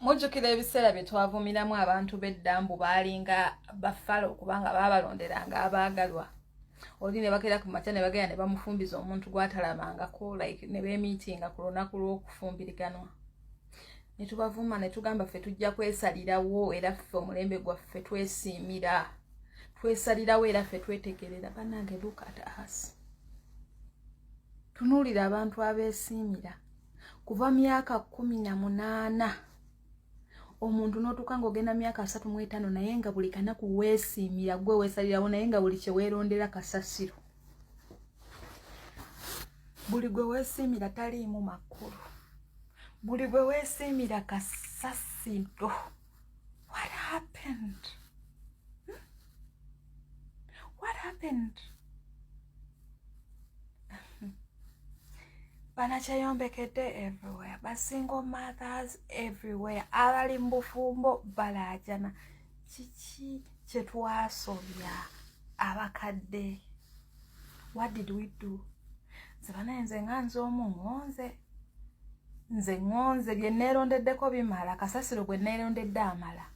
Mujjukira ebiseera bye twavumiramu abantu b'eddambu baalinga baffalo kubanga baabalonderanga abaagalwa. Oli ne bagera ku makya ne bagenda ne bamufumbiza omuntu gw'atalamangako like ne beemiitinga ku lunaku lw'okufumbiriganwa. Ne tubavuma ne tugamba ffe tujja kwesalirawo era ffe omulembe gwaffe twesiimira. Twesalirawo era ffe twetegerera. Bannange look at us. Tunuulira abantu abeesiimira. Kuva myaka 18 omuntu n'otuuka ng'ogenda myaka 35 naye nga buli kanaku weesiimira gwe weesalirawo naye nga buli kye weerondera kasasiro. Buli gwe weesiimira taliimu makulu. Buli gwe weesiimira kasasiro. What happened? What happened? Banakyeyombekedde everywhere. Basingle mothers everywhere. Abali mu bufumbo balaajana. Kiki kye twasobya abakadde? What did we do? Nze nganze nze ngonze bye neerondeddeko bimala kasasiro gwe neerondedde amala.